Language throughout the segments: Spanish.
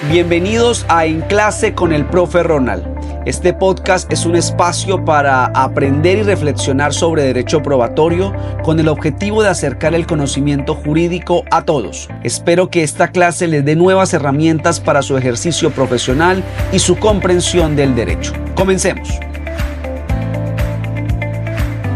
Bienvenidos a En Clase con el Profe Ronald. Este podcast es un espacio para aprender y reflexionar sobre derecho probatorio con el objetivo de acercar el conocimiento jurídico a todos. Espero que esta clase les dé nuevas herramientas para su ejercicio profesional y su comprensión del derecho. Comencemos.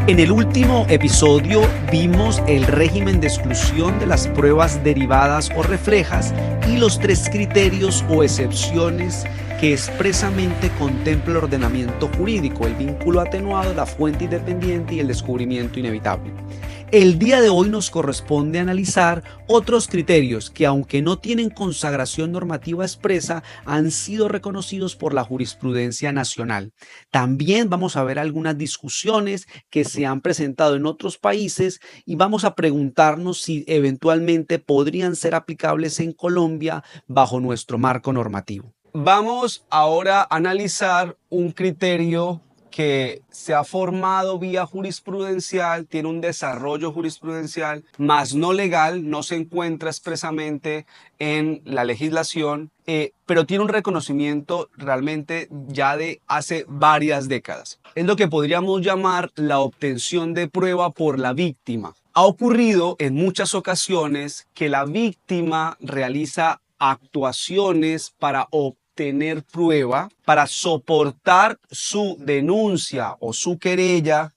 En el último episodio vimos el régimen de exclusión de las pruebas derivadas o reflejas y los tres criterios o excepciones que expresamente contempla el ordenamiento jurídico: el vínculo atenuado, la fuente independiente y el descubrimiento inevitable. El día de hoy nos corresponde analizar otros criterios que, aunque no tienen consagración normativa expresa, han sido reconocidos por la jurisprudencia nacional. También vamos a ver algunas discusiones que se han presentado en otros países y vamos a preguntarnos si eventualmente podrían ser aplicables en Colombia bajo nuestro marco normativo. Vamos ahora a analizar un criterio que se ha formado vía jurisprudencial, tiene un desarrollo jurisprudencial, más no legal, no se encuentra expresamente en la legislación, pero tiene un reconocimiento realmente ya de hace varias décadas. Es lo que podríamos llamar la obtención de prueba por la víctima. Ha ocurrido en muchas ocasiones que la víctima realiza actuaciones para obtener prueba, para soportar su denuncia o su querella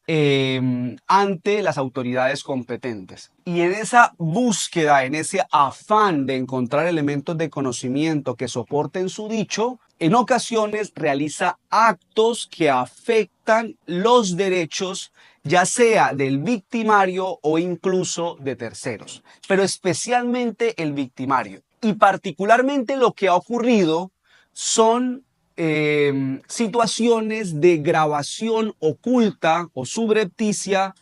ante las autoridades competentes. Y en esa búsqueda, en ese afán de encontrar elementos de conocimiento que soporten su dicho, en ocasiones realiza actos que afectan los derechos, ya sea del victimario o incluso de terceros, pero especialmente el victimario. Y particularmente lo que ha ocurrido son situaciones de grabación oculta o subrepticia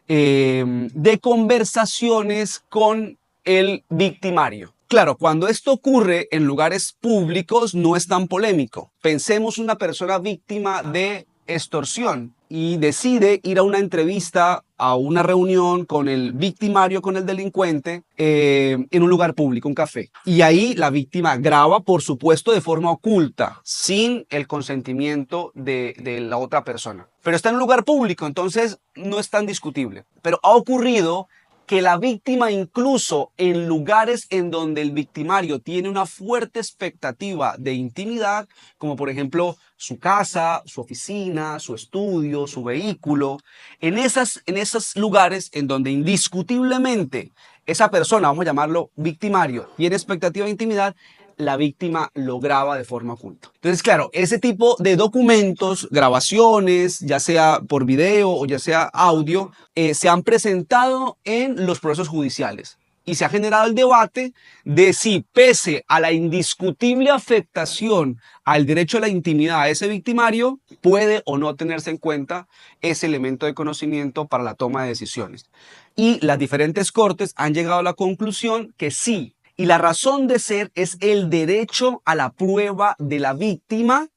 de conversaciones con el victimario. Claro, cuando esto ocurre en lugares públicos no es tan polémico. Pensemos una persona víctima de extorsión y decide ir a una entrevista, a una reunión con el victimario, con el delincuente, en un lugar público, un café. Y ahí la víctima graba, por supuesto, de forma oculta, sin el consentimiento de la otra persona. Pero está en un lugar público, entonces no es tan discutible. Pero ha ocurrido que la víctima, incluso en lugares en donde el victimario tiene una fuerte expectativa de intimidad, como por ejemplo su casa, su oficina, su estudio, su vehículo, en esos lugares en donde indiscutiblemente esa persona, vamos a llamarlo victimario, tiene expectativa de intimidad, la víctima lo graba de forma oculta. Entonces, claro, ese tipo de documentos, grabaciones, ya sea por video o ya sea audio, se han presentado en los procesos judiciales. Y se ha generado el debate de si, pese a la indiscutible afectación al derecho a la intimidad a ese victimario, puede o no tenerse en cuenta ese elemento de conocimiento para la toma de decisiones. Y las diferentes cortes han llegado a la conclusión que sí. Y la razón de ser es el derecho a la prueba de la víctima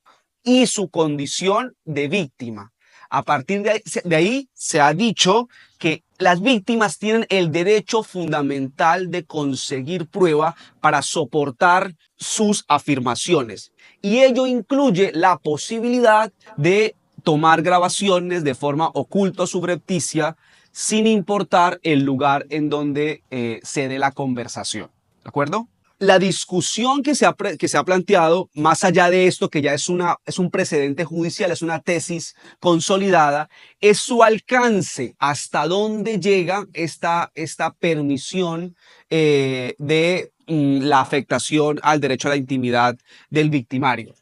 y su condición de víctima. A partir de ahí se ha dicho que las víctimas tienen el derecho fundamental de conseguir prueba para soportar sus afirmaciones. Y ello incluye la posibilidad de tomar grabaciones de forma oculta o subrepticia, sin importar el lugar en donde se dé la conversación. ¿De acuerdo? La discusión que se ha planteado, más allá de esto, que ya es un precedente judicial, es una tesis consolidada, es su alcance, hasta dónde llega esta permisión de la afectación al derecho a la intimidad del victimario.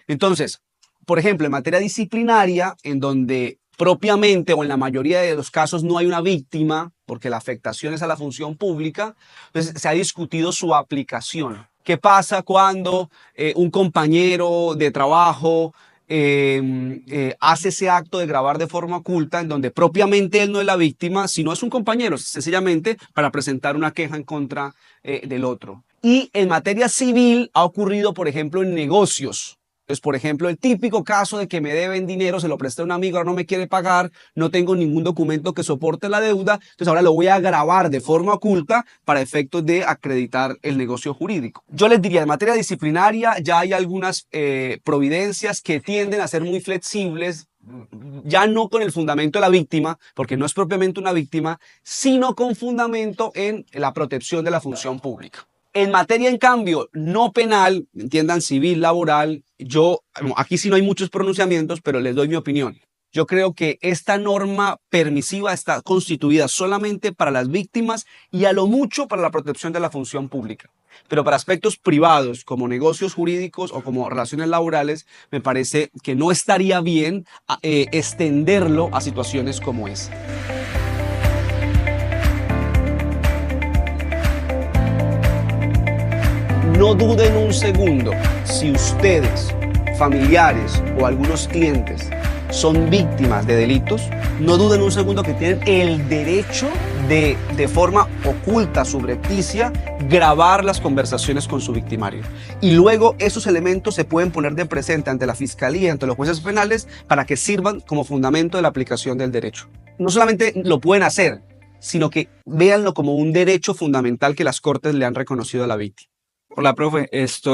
Entonces, por ejemplo, en materia disciplinaria, en donde propiamente o en la mayoría de los casos no hay una víctima, porque la afectación es a la función pública, entonces se ha discutido su aplicación. ¿Qué pasa cuando un compañero de trabajo hace ese acto de grabar de forma oculta, en donde propiamente él no es la víctima, sino es un compañero, sencillamente para presentar una queja en contra del otro? Y en materia civil ha ocurrido, por ejemplo, en negocios. Entonces, por ejemplo, el típico caso de que me deben dinero, se lo presté a un amigo, ahora no me quiere pagar, no tengo ningún documento que soporte la deuda, entonces ahora lo voy a gravar de forma oculta para efectos de acreditar el negocio jurídico. Yo les diría, en materia disciplinaria ya hay algunas providencias que tienden a ser muy flexibles, ya no con el fundamento de la víctima, porque no es propiamente una víctima, sino con fundamento en la protección de la función pública. En materia, en cambio, no penal, entiendan civil, laboral, aquí sí no hay muchos pronunciamientos, pero les doy mi opinión. Yo creo que esta norma permisiva está constituida solamente para las víctimas y a lo mucho para la protección de la función pública. Pero para aspectos privados, como negocios jurídicos o como relaciones laborales, me parece que no estaría bien extenderlo a situaciones como esa. No duden un segundo, si ustedes, familiares o algunos clientes son víctimas de delitos, no duden un segundo que tienen el derecho de forma oculta, subrepticia, grabar las conversaciones con su victimario. Y luego esos elementos se pueden poner de presente ante la fiscalía, ante los jueces penales, para que sirvan como fundamento de la aplicación del derecho. No solamente lo pueden hacer, sino que véanlo como un derecho fundamental que las cortes le han reconocido a la víctima. Hola, profe.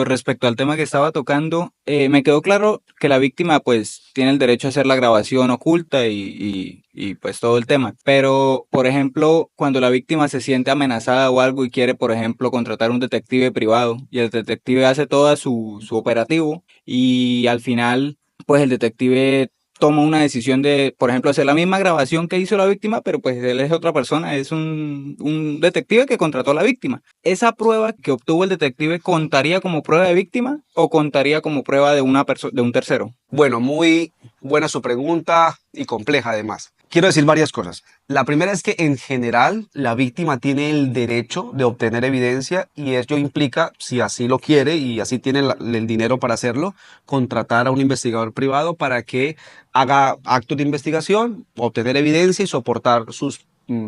Respecto al tema que estaba tocando, me quedó claro que la víctima pues tiene el derecho a hacer la grabación oculta y pues todo el tema. Pero, por ejemplo, cuando la víctima se siente amenazada o algo y quiere, por ejemplo, contratar un detective privado y el detective hace todo su operativo y al final pues el detective toma una decisión de, por ejemplo, hacer la misma grabación que hizo la víctima, pero pues él es otra persona, es un detective que contrató a la víctima. ¿Esa prueba que obtuvo el detective contaría como prueba de víctima o contaría como prueba de un tercero? Bueno, muy buena su pregunta y compleja además. Quiero decir varias cosas. La primera es que en general la víctima tiene el derecho de obtener evidencia y ello implica, si así lo quiere y así tiene el dinero para hacerlo, contratar a un investigador privado para que haga actos de investigación, obtener evidencia y soportar sus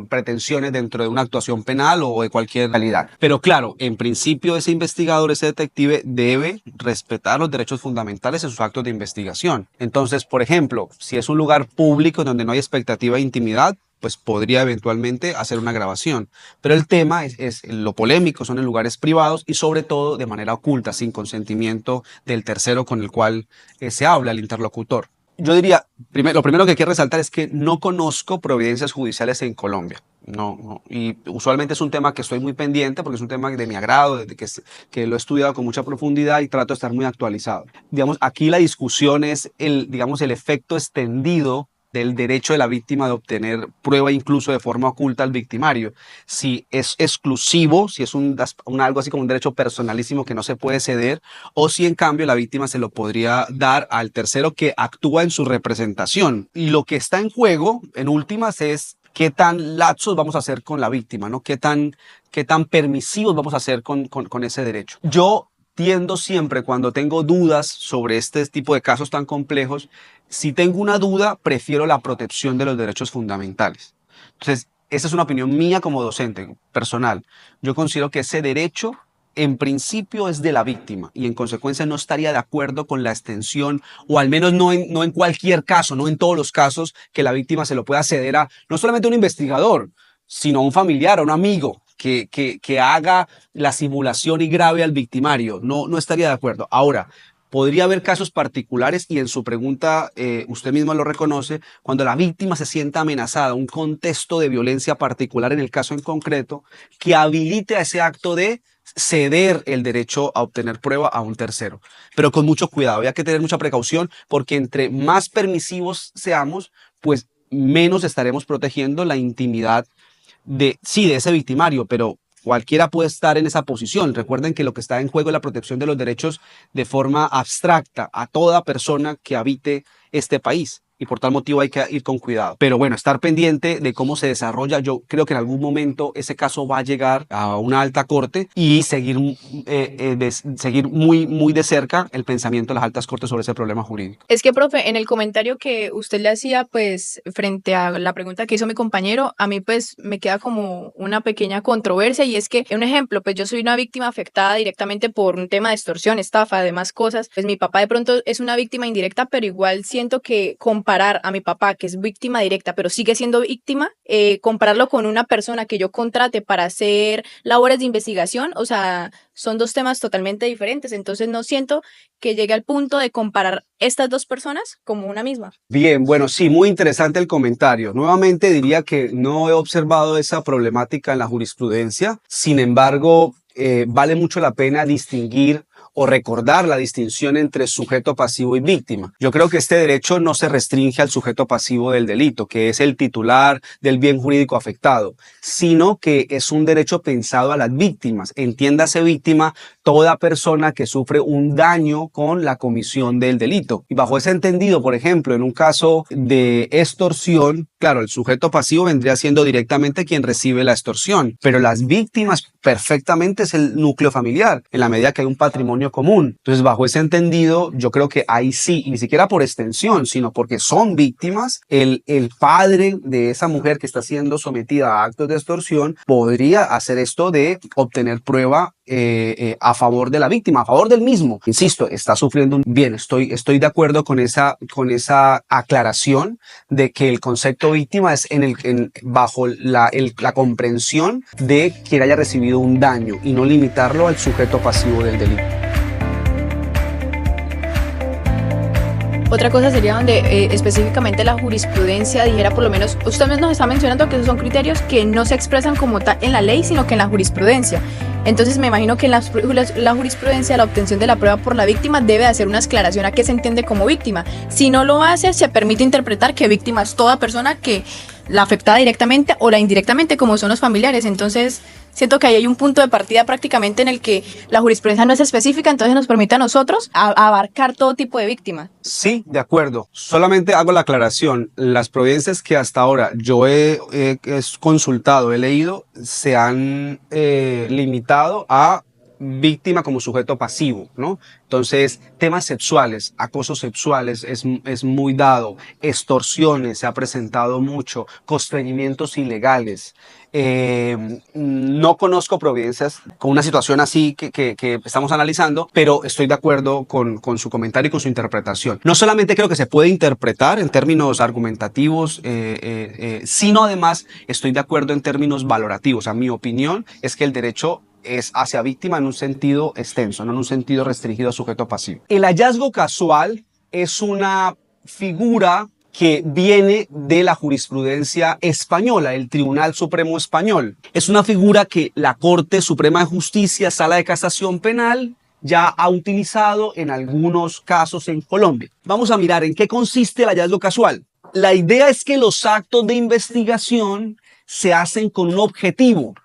pretensiones dentro de una actuación penal o de cualquier calidad. Pero claro, en principio ese investigador, ese detective debe respetar los derechos fundamentales en sus actos de investigación. Entonces, por ejemplo, si es un lugar público donde no hay expectativa de intimidad, pues podría eventualmente hacer una grabación. Pero el tema es lo polémico, son en lugares privados y sobre todo de manera oculta, sin consentimiento del tercero con el cual se habla, el interlocutor. Yo diría, lo primero que quiero resaltar es que no conozco providencias judiciales en Colombia. No, y usualmente es un tema que estoy muy pendiente porque es un tema de mi agrado, desde que lo he estudiado con mucha profundidad y trato de estar muy actualizado. Digamos, aquí la discusión es el efecto extendido del derecho de la víctima de obtener prueba incluso de forma oculta al victimario. Si es exclusivo, si es algo así como un derecho personalísimo que no se puede ceder, o si en cambio la víctima se lo podría dar al tercero que actúa en su representación. Y lo que está en juego, en últimas, es qué tan laxos vamos a hacer con la víctima, ¿no? Qué tan permisivos vamos a hacer con ese derecho. Yo tiendo siempre, cuando tengo dudas sobre este tipo de casos tan complejos, si tengo una duda, prefiero la protección de los derechos fundamentales. Entonces, esa es una opinión mía como docente, personal. Yo considero que ese derecho, en principio, es de la víctima y en consecuencia no estaría de acuerdo con la extensión, o al menos no en cualquier caso, no en todos los casos, que la víctima se lo pueda ceder a no solamente a un investigador, sino a un familiar, a un amigo, que haga la simulación y grave al victimario. No estaría de acuerdo. Ahora, podría haber casos particulares y en su pregunta usted mismo lo reconoce, cuando la víctima se sienta amenazada, un contexto de violencia particular en el caso en concreto, que habilite a ese acto de ceder el derecho a obtener prueba a un tercero. Pero con mucho cuidado, hay que tener mucha precaución porque entre más permisivos seamos, pues menos estaremos protegiendo la intimidad de ese victimario, pero cualquiera puede estar en esa posición. Recuerden que lo que está en juego es la protección de los derechos de forma abstracta a toda persona que habite este país. y por tal motivo hay que ir con cuidado. Pero bueno, estar pendiente de cómo se desarrolla. Yo creo que en algún momento ese caso va a llegar a una alta corte y seguir muy de cerca el pensamiento de las altas cortes sobre ese problema jurídico. Es que, profe, en el comentario que usted le hacía, pues, frente a la pregunta que hizo mi compañero, a mí, pues, me queda como una pequeña controversia, y es que, un ejemplo, pues, yo soy una víctima afectada directamente por un tema de extorsión, estafa, demás cosas. Pues, mi papá de pronto es una víctima indirecta, pero igual siento que comparar a mi papá, que es víctima directa, pero sigue siendo víctima, compararlo con una persona que yo contrate para hacer labores de investigación, o sea, son dos temas totalmente diferentes. Entonces, no siento que llegue al punto de comparar estas dos personas como una misma. Bien, bueno, sí, muy interesante el comentario. Nuevamente diría que no he observado esa problemática en la jurisprudencia. Sin embargo, vale mucho la pena distinguir o recordar la distinción entre sujeto pasivo y víctima. Yo creo que este derecho no se restringe al sujeto pasivo del delito, que es el titular del bien jurídico afectado, sino que es un derecho pensado a las víctimas. Entiéndase víctima toda persona que sufre un daño con la comisión del delito. Y bajo ese entendido, por ejemplo, en un caso de extorsión, claro, el sujeto pasivo vendría siendo directamente quien recibe la extorsión, pero las víctimas perfectamente es el núcleo familiar, en la medida que hay un patrimonio común. Entonces, bajo ese entendido, yo creo que ahí sí, y ni siquiera por extensión, sino porque son víctimas, el padre de esa mujer que está siendo sometida a actos de extorsión podría hacer esto de obtener prueba a favor de la víctima, a favor del mismo. Insisto, está sufriendo un bien. Estoy de acuerdo con esa aclaración de que el concepto víctima es bajo la comprensión de quien haya recibido un daño y no limitarlo al sujeto pasivo del delito. Otra cosa sería donde específicamente la jurisprudencia dijera, por lo menos, usted nos está mencionando que esos son criterios que no se expresan como tal en la ley, sino que en la jurisprudencia. Entonces me imagino que en la jurisprudencia la obtención de la prueba por la víctima debe hacer una aclaración a qué se entiende como víctima. Si no lo hace, se permite interpretar que víctima es toda persona que la afectada directamente o la indirectamente, como son los familiares. Entonces siento que ahí hay un punto de partida prácticamente en el que la jurisprudencia no es específica, entonces nos permite a nosotros abarcar todo tipo de víctima. Sí, de acuerdo. Solamente hago la aclaración. Las providencias que hasta ahora yo he consultado, he leído, se han limitado a víctima como sujeto pasivo, ¿no? Entonces, temas sexuales, acosos sexuales es muy dado, extorsiones se ha presentado mucho, constreñimientos ilegales. No conozco providencias con una situación así que estamos analizando, pero estoy de acuerdo con su comentario y con su interpretación. No solamente creo que se puede interpretar en términos argumentativos, sino además estoy de acuerdo en términos valorativos. O sea, mi opinión es que el derecho es hacia víctima en un sentido extenso, no en un sentido restringido a sujeto pasivo. El hallazgo casual es una figura que viene de la jurisprudencia española, el Tribunal Supremo Español. Es una figura que la Corte Suprema de Justicia, Sala de Casación Penal, ya ha utilizado en algunos casos en Colombia. Vamos a mirar en qué consiste el hallazgo casual. La idea es que los actos de investigación se hacen con un objetivo.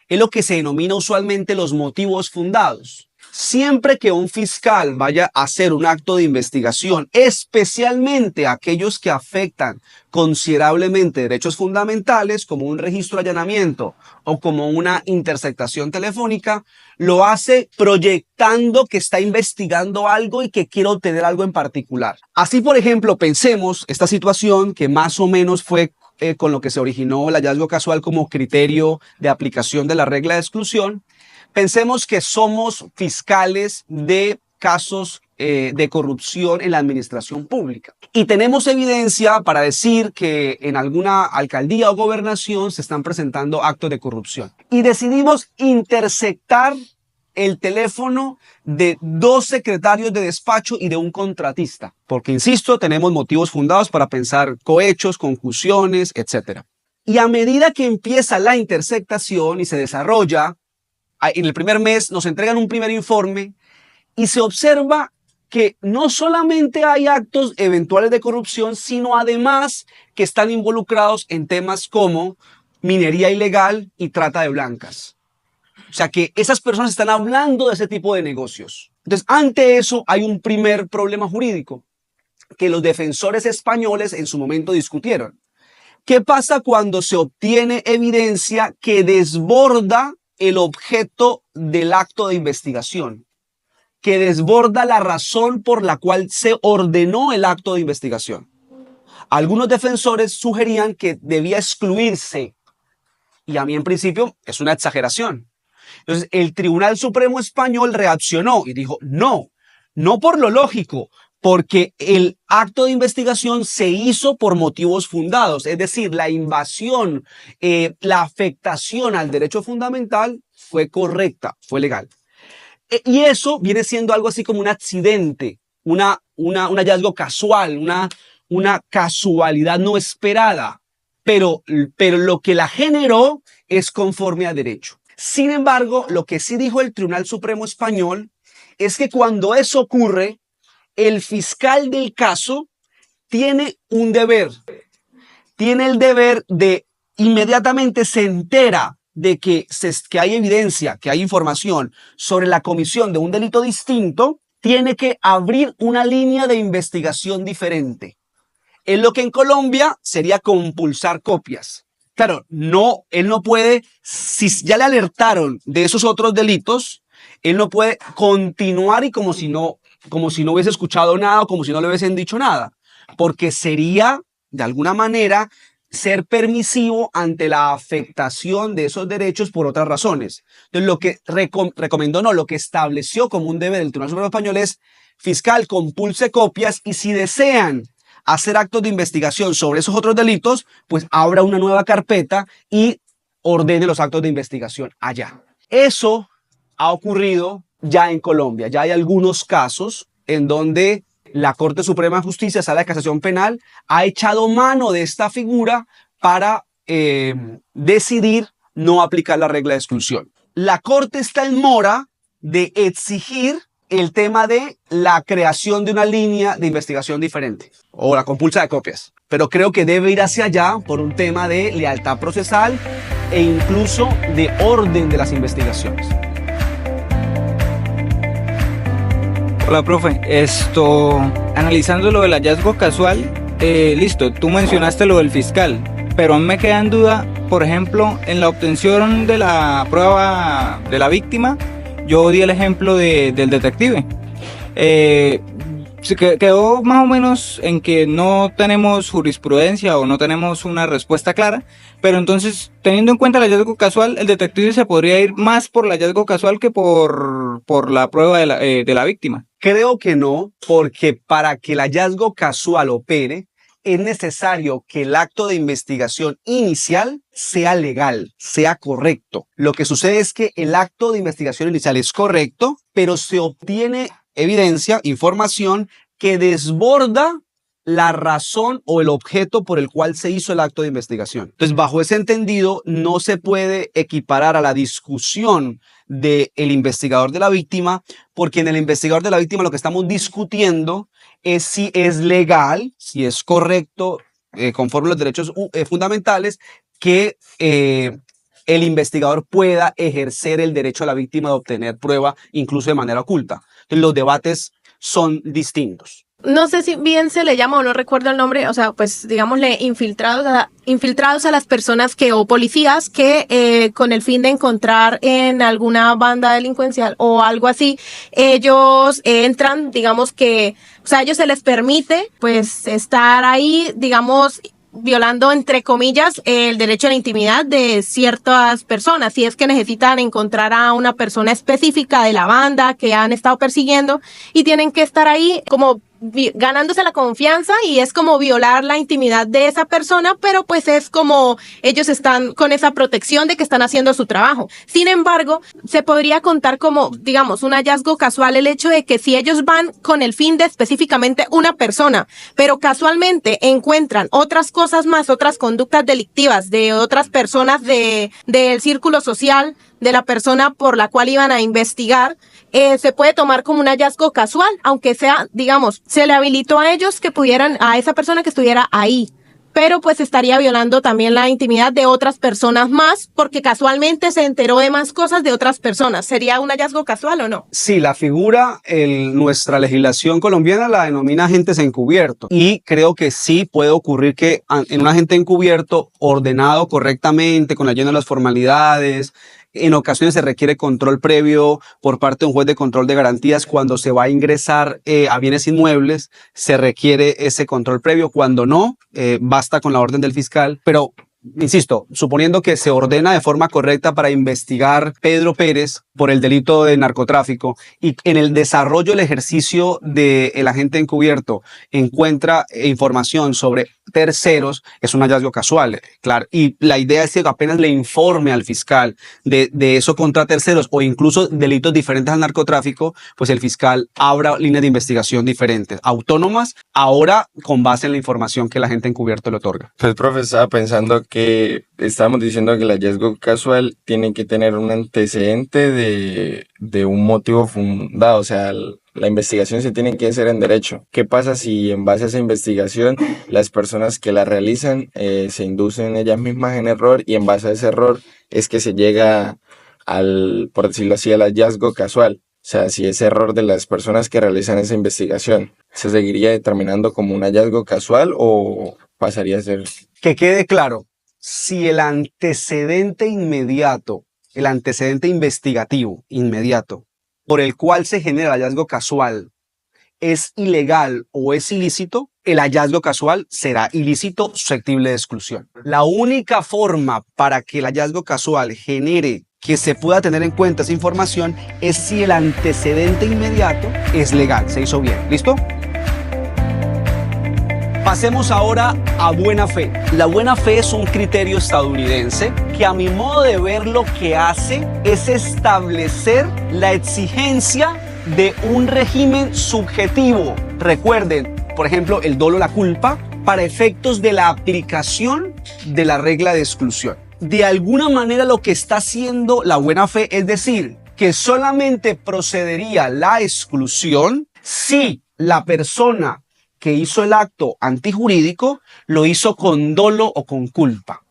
Es lo que se denomina usualmente los motivos fundados. Siempre que un fiscal vaya a hacer un acto de investigación, especialmente aquellos que afectan considerablemente derechos fundamentales, como un registro de allanamiento o como una interceptación telefónica, lo hace proyectando que está investigando algo y que quiere obtener algo en particular. Así, por ejemplo, pensemos esta situación que más o menos fue con lo que se originó el hallazgo casual como criterio de aplicación de la regla de exclusión. Pensemos que somos fiscales de casos de corrupción en la administración pública y tenemos evidencia para decir que en alguna alcaldía o gobernación se están presentando actos de corrupción y decidimos interceptar el teléfono de 2 secretarios de despacho y de un contratista, porque, insisto, tenemos motivos fundados para pensar cohechos, concusiones, etc. Y a medida que empieza la interceptación y se desarrolla, en el primer mes nos entregan un primer informe y se observa que no solamente hay actos eventuales de corrupción, sino además que están involucrados en temas como minería ilegal y trata de blancas. O sea que esas personas están hablando de ese tipo de negocios. Entonces, ante eso hay un primer problema jurídico. que los defensores españoles en su momento discutieron. ¿Qué pasa cuando se obtiene evidencia que desborda el objeto del acto de investigación? Que desborda la razón por la cual se ordenó el acto de investigación. Algunos defensores sugerían que debía excluirse, y a mí en principio es una exageración. Entonces el Tribunal Supremo Español reaccionó y dijo, no por lo lógico, porque el acto de investigación se hizo por motivos fundados, es decir, la invasión, la afectación al derecho fundamental fue correcta, fue legal. Y eso viene siendo algo así como un accidente, un hallazgo casual, una casualidad no esperada, pero lo que la generó es conforme a derecho. Sin embargo, lo que sí dijo el Tribunal Supremo Español es que cuando eso ocurre, el fiscal del caso tiene un deber. Tiene el deber de inmediatamente se entera de que hay evidencia, que hay información sobre la comisión de un delito distinto, tiene que abrir una línea de investigación diferente. En lo que en Colombia sería compulsar copias. Claro, él no puede, si ya le alertaron de esos otros delitos, él no puede continuar y como si no hubiese escuchado nada o como si no le hubiesen dicho nada, porque sería, de alguna manera, ser permisivo ante la afectación de esos derechos por otras razones. Entonces, lo que lo que estableció como un deber del Tribunal Supremo Español es, fiscal, compulse copias y si desean hacer actos de investigación sobre esos otros delitos, pues abra una nueva carpeta y ordene los actos de investigación allá. Eso ha ocurrido ya en Colombia. Ya hay algunos casos en donde la Corte Suprema de Justicia, Sala de Casación Penal, ha echado mano de esta figura para decidir no aplicar la regla de exclusión. La Corte está en mora de exigir el tema de la creación de una línea de investigación diferente o la compulsa de copias. Pero creo que debe ir hacia allá por un tema de lealtad procesal e incluso de orden de las investigaciones. Hola, profe. Analizando lo del hallazgo casual, listo, tú mencionaste lo del fiscal, pero me queda en duda, por ejemplo, en la obtención de la prueba de la víctima, yo di el ejemplo del detective. Se quedó más o menos en que no tenemos jurisprudencia o no tenemos una respuesta clara, pero entonces, teniendo en cuenta el hallazgo casual, el detective se podría ir más por el hallazgo casual que por la prueba de la víctima. Creo que no, porque para que el hallazgo casual opere, es necesario que el acto de investigación inicial sea legal, sea correcto. Lo que sucede es que el acto de investigación inicial es correcto, pero se obtiene evidencia, información que desborda la razón o el objeto por el cual se hizo el acto de investigación. Entonces, bajo ese entendido, no se puede equiparar a la discusión del investigador de la víctima, porque en el investigador de la víctima lo que estamos discutiendo es si es legal, si es correcto, conforme a los derechos fundamentales, que el investigador pueda ejercer el derecho a la víctima de obtener prueba, incluso de manera oculta. Entonces, los debates son distintos. No sé si bien se le llama o no recuerdo el nombre, o sea, pues digámosle infiltrados a las personas o policías que con el fin de encontrar en alguna banda delincuencial o algo así, ellos entran, digamos que, o sea, a ellos se les permite pues estar ahí, digamos, violando, entre comillas, el derecho a la intimidad de ciertas personas, si es que necesitan encontrar a una persona específica de la banda que han estado persiguiendo y tienen que estar ahí como ganándose la confianza y es como violar la intimidad de esa persona, pero pues es como ellos están con esa protección de que están haciendo su trabajo. Sin embargo, se podría contar como, digamos, un hallazgo casual el hecho de que si ellos van con el fin de específicamente una persona, pero casualmente encuentran otras cosas más, otras conductas delictivas de otras personas del círculo social de la persona por la cual iban a investigar, se puede tomar como un hallazgo casual, aunque sea, digamos, se le habilitó a ellos que pudieran, a esa persona que estuviera ahí, pero pues estaría violando también la intimidad de otras personas más, porque casualmente se enteró de más cosas de otras personas. ¿Sería un hallazgo casual o no? Sí, la figura, nuestra legislación colombiana la denomina agentes encubiertos y creo que sí puede ocurrir que en un agente encubierto ordenado correctamente, con la llena de las formalidades, en ocasiones se requiere control previo por parte de un juez de control de garantías. Cuando se va a ingresar a bienes inmuebles, se requiere ese control previo. Cuando no, basta con la orden del fiscal. Pero, insisto, suponiendo que se ordena de forma correcta para investigar Pedro Pérez por el delito de narcotráfico y en el desarrollo, el ejercicio del agente encubierto encuentra información sobre terceros, es un hallazgo casual, claro. Y la idea es que apenas le informe al fiscal de eso contra terceros o incluso delitos diferentes al narcotráfico, pues el fiscal abra líneas de investigación diferentes, autónomas, ahora con base en la información que el agente encubierto le otorga. Pues, profe, estaba pensando que estábamos diciendo que el hallazgo casual tiene que tener un antecedente de un motivo fundado, o sea, la investigación se tiene que hacer en derecho. ¿Qué pasa si en base a esa investigación las personas que la realizan se inducen ellas mismas en error y en base a ese error es que se llega por decirlo así, al hallazgo casual? O sea, si ese error de las personas que realizan esa investigación se seguiría determinando como un hallazgo casual o pasaría a ser... Que quede claro, si el antecedente inmediato, el antecedente investigativo inmediato por el cual se genera el hallazgo casual es ilegal o es ilícito, el hallazgo casual será ilícito, susceptible de exclusión. La única forma para que el hallazgo casual genere que se pueda tener en cuenta esa información es si el antecedente inmediato es legal, se hizo bien. ¿Listo? Pasemos ahora a buena fe. La buena fe es un criterio estadounidense que a mi modo de ver lo que hace es establecer la exigencia de un régimen subjetivo. Recuerden, por ejemplo, el dolo, la culpa, para efectos de la aplicación de la regla de exclusión. De alguna manera lo que está haciendo la buena fe es decir que solamente procedería la exclusión si la persona que hizo el acto antijurídico lo hizo con dolo o con culpa.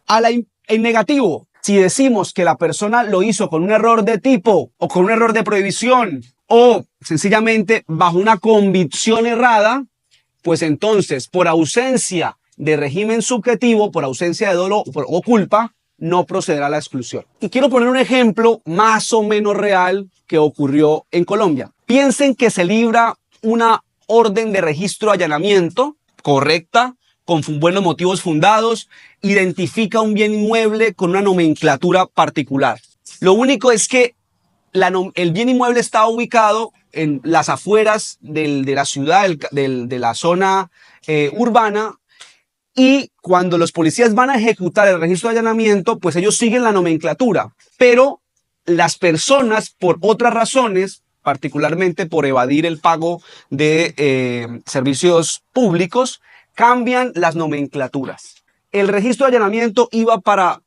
En negativo, si decimos que la persona lo hizo con un error de tipo o con un error de prohibición o sencillamente bajo una convicción errada, pues entonces por ausencia de régimen subjetivo, por ausencia de dolo o culpa, no procederá la exclusión. Y quiero poner un ejemplo más o menos real que ocurrió en Colombia. Piensen que se libra una orden de registro allanamiento correcta, con buenos motivos fundados, identifica un bien inmueble con una nomenclatura particular. Lo único es que el bien inmueble está ubicado en las afueras de la ciudad, de la zona urbana, y cuando los policías van a ejecutar el registro de allanamiento, pues ellos siguen la nomenclatura, pero las personas, por otras razones, particularmente por evadir el pago de servicios públicos, cambian las nomenclaturas. El registro de allanamiento iba para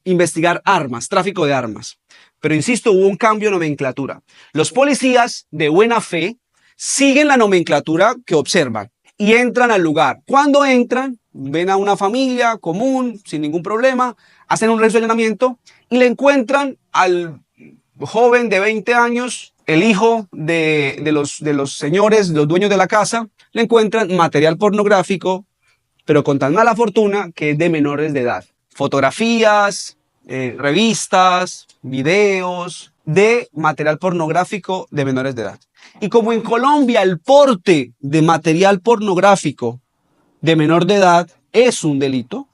investigar armas, tráfico de armas, pero insisto, hubo un cambio de nomenclatura. Los policías de buena fe siguen la nomenclatura que observan y entran al lugar. Cuando entran, ven a una familia común, sin ningún problema, hacen un registro de allanamiento y le encuentran al joven de 20 años, el hijo de los señores, los dueños de la casa, le encuentran material pornográfico, pero con tan mala fortuna que es de menores de edad. Fotografías, revistas, videos de material pornográfico de menores de edad. Y como en Colombia el porte de material pornográfico de menor de edad es un delito,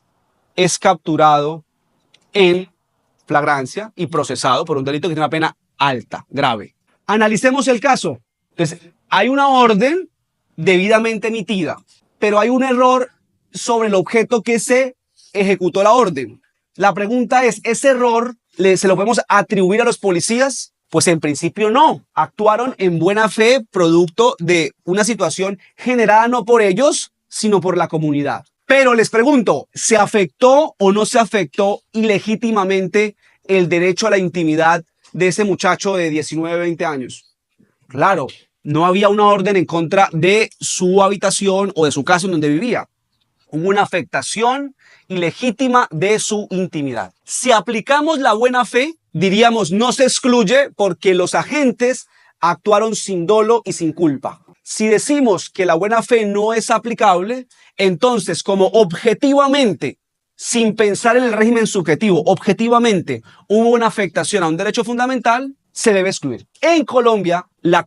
es capturado en flagrancia y procesado por un delito que tiene una pena alta, grave. Analicemos el caso. Entonces, hay una orden debidamente emitida, pero hay un error sobre el objeto que se ejecutó la orden. La pregunta es, ¿ese error se lo podemos atribuir a los policías? Pues en principio no. Actuaron en buena fe producto de una situación generada no por ellos, sino por la comunidad. Pero les pregunto, ¿se afectó o no se afectó ilegítimamente el derecho a la intimidad de ese muchacho de 19, 20 años? Claro, no había una orden en contra de su habitación o de su casa en donde vivía. Hubo una afectación ilegítima de su intimidad. Si aplicamos la buena fe, diríamos no se excluye porque los agentes actuaron sin dolo y sin culpa. Si decimos que la buena fe no es aplicable, entonces como objetivamente, sin pensar en el régimen subjetivo, objetivamente hubo una afectación a un derecho fundamental, se debe excluir. En Colombia, las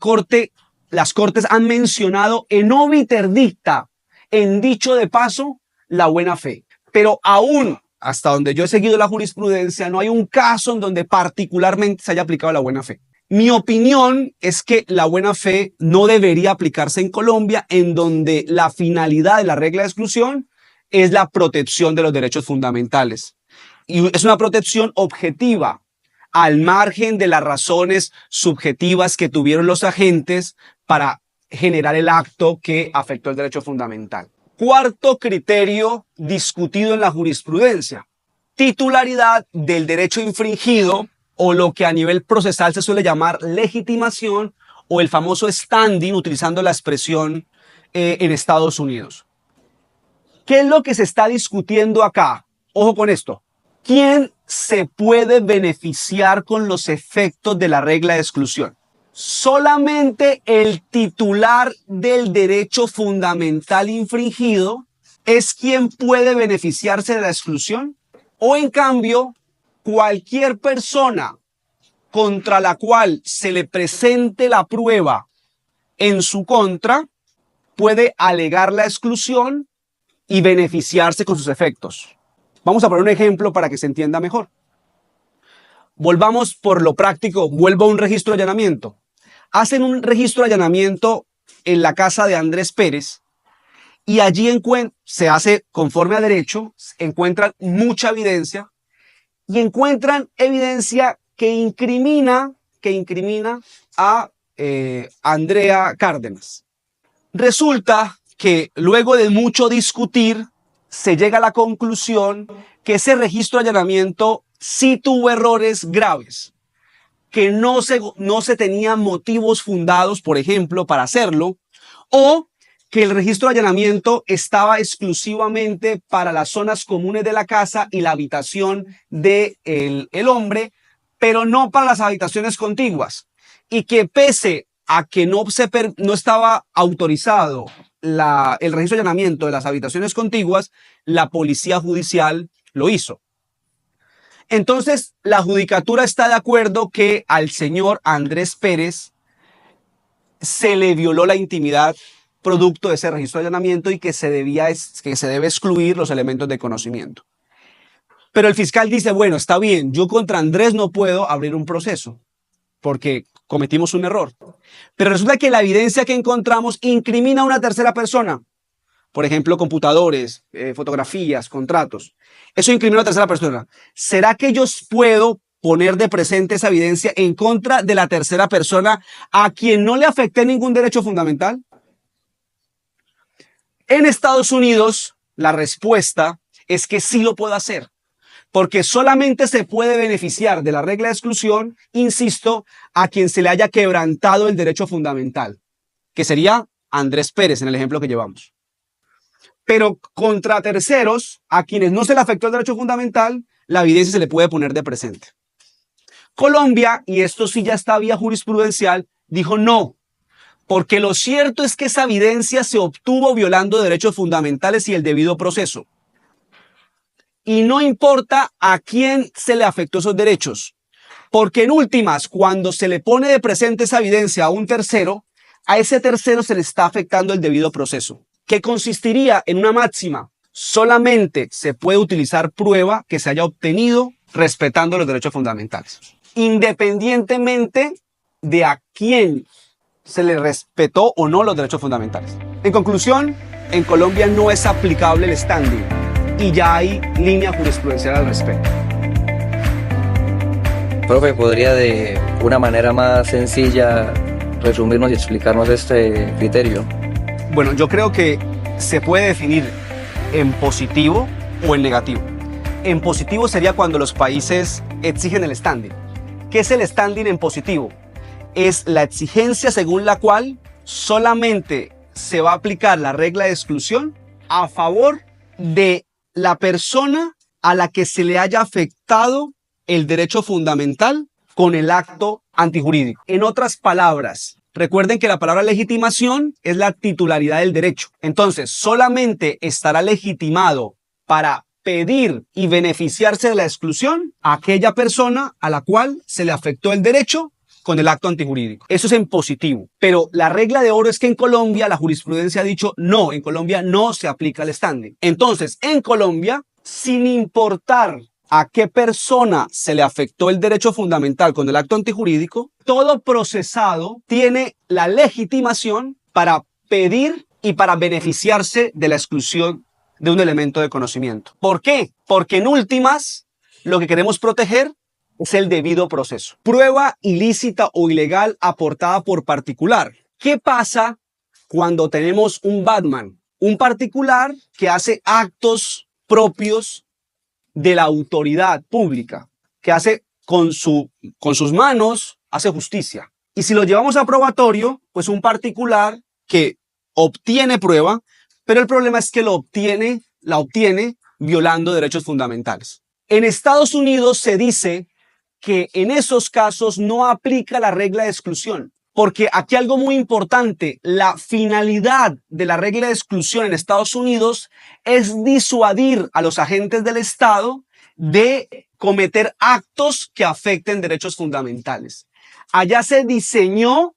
Cortes han mencionado en obiter dicta, en dicho de paso, la buena fe. Pero aún, hasta donde yo he seguido la jurisprudencia, no hay un caso en donde particularmente se haya aplicado la buena fe. Mi opinión es que la buena fe no debería aplicarse en Colombia, en donde la finalidad de la regla de exclusión es la protección de los derechos fundamentales. Y es una protección objetiva, al margen de las razones subjetivas que tuvieron los agentes para generar el acto que afectó el derecho fundamental. Cuarto criterio discutido en la jurisprudencia: titularidad del derecho infringido, o lo que a nivel procesal se suele llamar legitimación, o el famoso standing, utilizando la expresión en Estados Unidos. ¿Qué es lo que se está discutiendo acá? Ojo con esto. ¿Quién se puede beneficiar con los efectos de la regla de exclusión? Solamente el titular del derecho fundamental infringido es quien puede beneficiarse de la exclusión, o en cambio, cualquier persona contra la cual se le presente la prueba en su contra puede alegar la exclusión y beneficiarse con sus efectos. Vamos a poner un ejemplo para que se entienda mejor. Volvamos por lo práctico, vuelvo a un registro de allanamiento. Hacen un registro de allanamiento en la casa de Andrés Pérez y allí se hace conforme a derecho, encuentran mucha evidencia y encuentran evidencia que incrimina a Andrea Cárdenas. Resulta que luego de mucho discutir se llega a la conclusión que ese registro de allanamiento sí tuvo errores graves, que no se tenían motivos fundados, por ejemplo, para hacerlo, o que el registro de allanamiento estaba exclusivamente para las zonas comunes de la casa y la habitación del hombre, pero no para las habitaciones contiguas, y que pese a que no estaba autorizado el registro de allanamiento de las habitaciones contiguas, la policía judicial lo hizo. Entonces, la judicatura está de acuerdo que al señor Andrés Pérez se le violó la intimidad producto de ese registro de allanamiento y que se debe excluir los elementos de conocimiento. Pero el fiscal dice, bueno, está bien, yo contra Andrés no puedo abrir un proceso porque cometimos un error. Pero resulta que la evidencia que encontramos incrimina a una tercera persona. Por ejemplo, computadores, fotografías, contratos. Eso incrimina a una tercera persona. ¿Será que yo puedo poner de presente esa evidencia en contra de la tercera persona a quien no le afecté ningún derecho fundamental? En Estados Unidos, la respuesta es que sí lo puedo hacer, porque solamente se puede beneficiar de la regla de exclusión, insisto, a quien se le haya quebrantado el derecho fundamental, que sería Andrés Pérez en el ejemplo que llevamos. Pero contra terceros, a quienes no se le afectó el derecho fundamental, la evidencia se le puede poner de presente. Colombia, y esto sí ya está vía jurisprudencial, dijo no, porque lo cierto es que esa evidencia se obtuvo violando derechos fundamentales y el debido proceso. Y no importa a quién se le afectó esos derechos, porque en últimas, cuando se le pone de presente esa evidencia a un tercero, a ese tercero se le está afectando el debido proceso, que consistiría en una máxima: solamente se puede utilizar prueba que se haya obtenido respetando los derechos fundamentales, independientemente de a quién se le respetó o no los derechos fundamentales. En conclusión, en Colombia no es aplicable el standing y ya hay línea jurisprudencial al respecto. Profe, ¿podría de una manera más sencilla resumirnos y explicarnos este criterio? Bueno, yo creo que se puede definir en positivo o en negativo. En positivo sería cuando los países exigen el standing. ¿Qué es el standing en positivo? Es la exigencia según la cual solamente se va a aplicar la regla de exclusión a favor de la persona a la que se le haya afectado el derecho fundamental con el acto antijurídico. En otras palabras, recuerden que la palabra legitimación es la titularidad del derecho. Entonces, solamente estará legitimado para pedir y beneficiarse de la exclusión a aquella persona a la cual se le afectó el derecho con el acto antijurídico. Eso es en positivo. Pero la regla de oro es que en Colombia la jurisprudencia ha dicho no, en Colombia no se aplica el standing. Entonces, en Colombia, sin importar a qué persona se le afectó el derecho fundamental con el acto antijurídico, todo procesado tiene la legitimación para pedir y para beneficiarse de la exclusión de un elemento de conocimiento. ¿Por qué? Porque en últimas, lo que queremos proteger es el debido proceso. Prueba ilícita o ilegal aportada por particular. ¿Qué pasa cuando tenemos un Batman? Un particular que hace actos propios de la autoridad pública, que hace con sus manos, hace justicia. Y si lo llevamos a probatorio, pues un particular que obtiene prueba, pero el problema es que la obtiene violando derechos fundamentales. En Estados Unidos se dice que en esos casos no aplica la regla de exclusión, porque aquí algo muy importante, la finalidad de la regla de exclusión en Estados Unidos es disuadir a los agentes del Estado de cometer actos que afecten derechos fundamentales. Allá se diseñó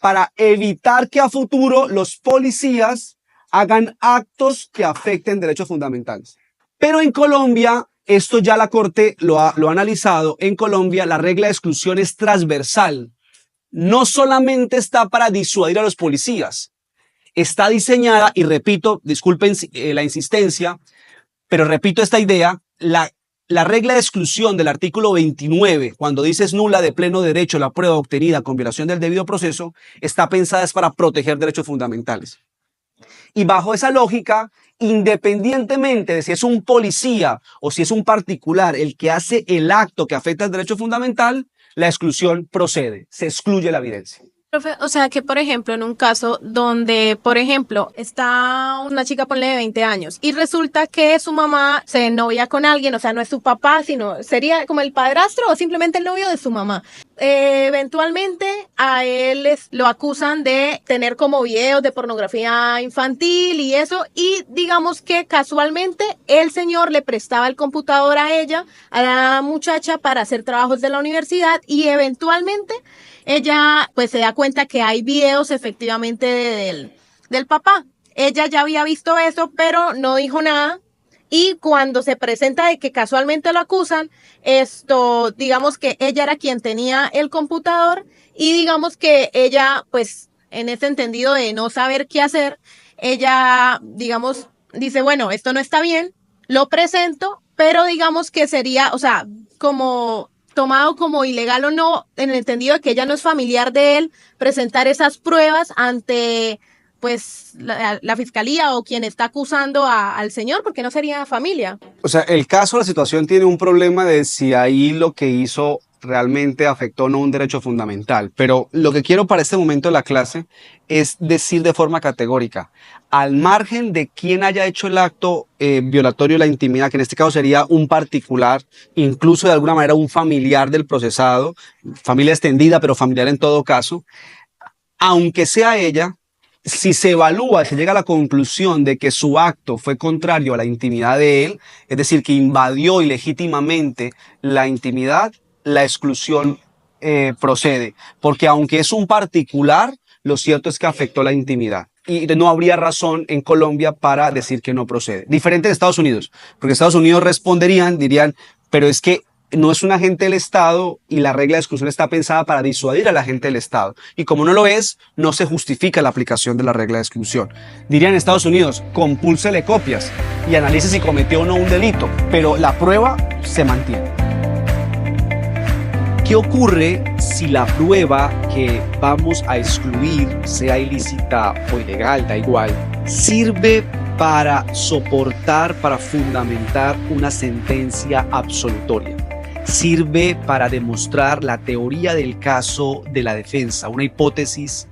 para evitar que a futuro los policías hagan actos que afecten derechos fundamentales. Pero en Colombia, esto ya la Corte lo ha analizado, en Colombia la regla de exclusión es transversal. No solamente está para disuadir a los policías, está diseñada, y repito, disculpen la insistencia, pero repito esta idea, la regla de exclusión del artículo 29, cuando dice es nula de pleno derecho la prueba obtenida con violación del debido proceso, está pensada es para proteger derechos fundamentales. Y bajo esa lógica, independientemente de si es un policía o si es un particular el que hace el acto que afecta el derecho fundamental, la exclusión procede, se excluye la evidencia. Profe, o sea que, por ejemplo, en un caso donde, por ejemplo, está una chica, ponle de 20 años, y resulta que su mamá se novia con alguien, o sea, no es su papá, sino sería como el padrastro o simplemente el novio de su mamá. Eventualmente a él lo acusan de tener como videos de pornografía infantil y eso, y digamos que casualmente el señor le prestaba el computador a ella, a la muchacha, para hacer trabajos de la universidad, y eventualmente ella pues se da cuenta que hay videos efectivamente del papá. Ella ya había visto eso, pero no dijo nada. Y cuando se presenta de que casualmente lo acusan, digamos que ella era quien tenía el computador, y digamos que ella, pues, en ese entendido de no saber qué hacer, ella, digamos, dice, bueno, esto no está bien, lo presento, pero digamos que sería, o sea, como tomado como ilegal o no, en el entendido de que ella no es familiar de él, presentar esas pruebas ante pues la fiscalía o quien está acusando al señor, porque no sería familia. O sea, el caso, la situación tiene un problema de si ahí lo que hizo realmente afectó o no un derecho fundamental. Pero lo que quiero para este momento de la clase es decir de forma categórica, al margen de quién haya hecho el acto violatorio de la intimidad, que en este caso sería un particular, incluso de alguna manera un familiar del procesado, familia extendida, pero familiar en todo caso, aunque sea ella, si se evalúa, se llega a la conclusión de que su acto fue contrario a la intimidad de él, es decir, que invadió ilegítimamente la intimidad, la exclusión procede. Porque aunque es un particular, lo cierto es que afectó la intimidad. Y no habría razón en Colombia para decir que no procede. Diferente de Estados Unidos, porque Estados Unidos responderían, dirían, pero es que no es un agente del Estado y la regla de exclusión está pensada para disuadir al agente del Estado. Y como no lo es, no se justifica la aplicación de la regla de exclusión. Dirían en Estados Unidos, compúlsele copias y analice si cometió o no un delito, pero la prueba se mantiene. ¿Qué ocurre si la prueba que vamos a excluir, sea ilícita o ilegal, da igual, sirve para soportar, para fundamentar una sentencia absolutoria? Sirve para demostrar la teoría del caso de la defensa, una hipótesis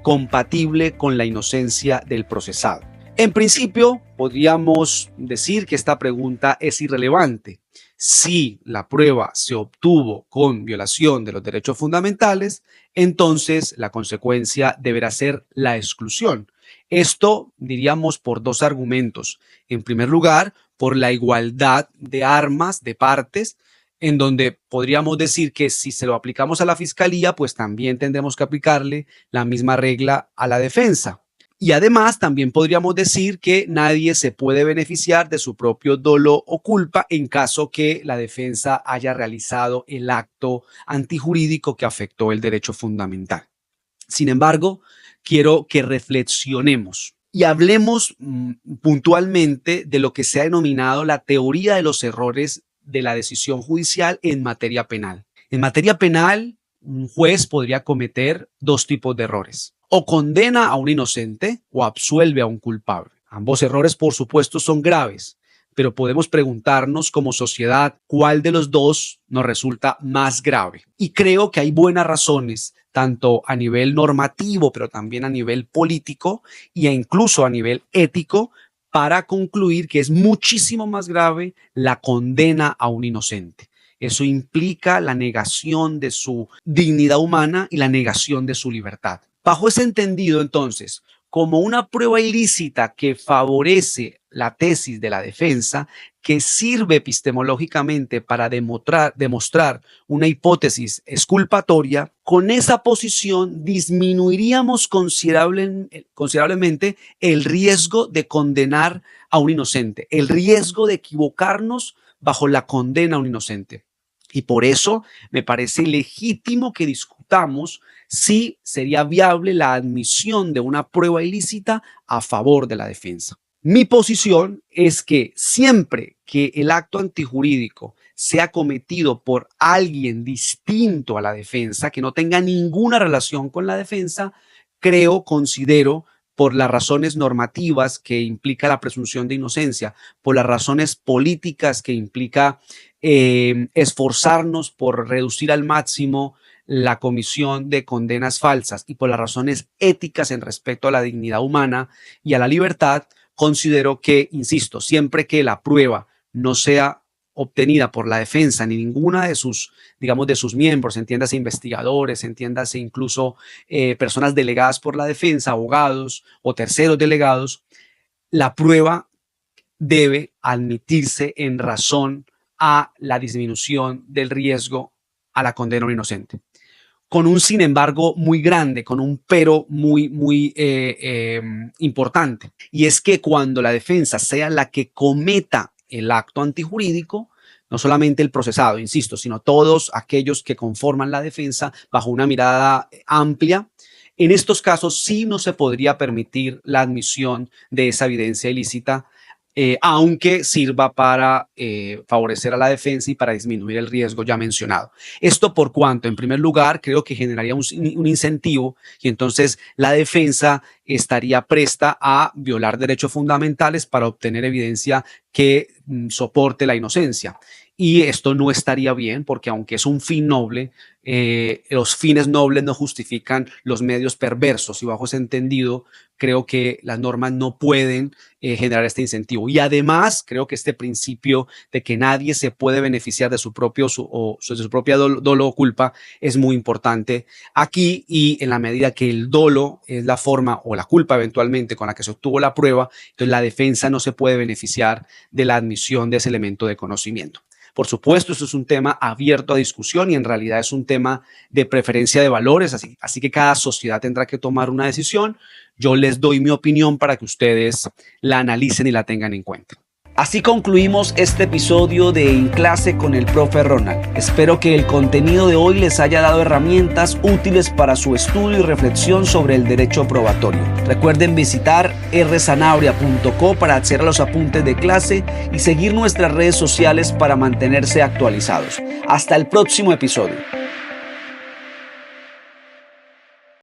compatible con la inocencia del procesado. En principio, podríamos decir que esta pregunta es irrelevante. Si la prueba se obtuvo con violación de los derechos fundamentales, entonces la consecuencia deberá ser la exclusión. Esto diríamos por dos argumentos. En primer lugar, por la igualdad de armas de partes, en donde podríamos decir que si se lo aplicamos a la fiscalía, pues también tendremos que aplicarle la misma regla a la defensa. Y además también podríamos decir que nadie se puede beneficiar de su propio dolo o culpa en caso que la defensa haya realizado el acto antijurídico que afectó el derecho fundamental. Sin embargo, quiero que reflexionemos y hablemos puntualmente de lo que se ha denominado la teoría de los errores de la decisión judicial en materia penal. En materia penal, un juez podría cometer dos tipos de errores. O condena a un inocente o absuelve a un culpable. Ambos errores, por supuesto, son graves, pero podemos preguntarnos como sociedad cuál de los dos nos resulta más grave. Y creo que hay buenas razones, tanto a nivel normativo, pero también a nivel político e incluso a nivel ético, para concluir que es muchísimo más grave la condena a un inocente. Eso implica la negación de su dignidad humana y la negación de su libertad. Bajo ese entendido, entonces, como una prueba ilícita que favorece la tesis de la defensa, que sirve epistemológicamente para demostrar una hipótesis exculpatoria, con esa posición disminuiríamos considerablemente el riesgo de condenar a un inocente, el riesgo de equivocarnos bajo la condena a un inocente. Y por eso me parece legítimo que discutamos si sería viable la admisión de una prueba ilícita a favor de la defensa. Mi posición es que siempre que el acto antijurídico sea cometido por alguien distinto a la defensa, que no tenga ninguna relación con la defensa, considero, por las razones normativas que implica la presunción de inocencia, por las razones políticas que implica esforzarnos por reducir al máximo la comisión de condenas falsas y por las razones éticas en respecto a la dignidad humana y a la libertad, considero que, insisto, siempre que la prueba no sea obtenida por la defensa ni ninguna de sus, de sus miembros, entiéndase investigadores, entiéndase incluso personas delegadas por la defensa, abogados o terceros delegados, la prueba debe admitirse en razón a la disminución del riesgo a la condena a un inocente. Con un sin embargo muy grande, con un pero muy importante. Y es que cuando la defensa sea la que cometa el acto antijurídico, no solamente el procesado, insisto, sino todos aquellos que conforman la defensa bajo una mirada amplia, en estos casos sí no se podría permitir la admisión de esa evidencia ilícita, aunque sirva para favorecer a la defensa y para disminuir el riesgo ya mencionado. Esto por cuanto, en primer lugar, creo que generaría un incentivo y entonces la defensa estaría presta a violar derechos fundamentales para obtener evidencia que soporte la inocencia. Y esto no estaría bien porque aunque es un fin noble, los fines nobles no justifican los medios perversos y bajo ese entendido creo que las normas no pueden generar este incentivo. Y además creo que este principio de que nadie se puede beneficiar de su propia dolo o culpa es muy importante aquí y en la medida que el dolo es la forma o la culpa eventualmente con la que se obtuvo la prueba, entonces la defensa no se puede beneficiar de la admisión de ese elemento de conocimiento. Por supuesto, esto es un tema abierto a discusión y en realidad es un tema de preferencia de valores, así que cada sociedad tendrá que tomar una decisión. Yo les doy mi opinión para que ustedes la analicen y la tengan en cuenta. Así concluimos este episodio de En Clase con el Profe Ronald. Espero que el contenido de hoy les haya dado herramientas útiles para su estudio y reflexión sobre el derecho probatorio. Recuerden visitar rsanabria.co para acceder a los apuntes de clase y seguir nuestras redes sociales para mantenerse actualizados. Hasta el próximo episodio.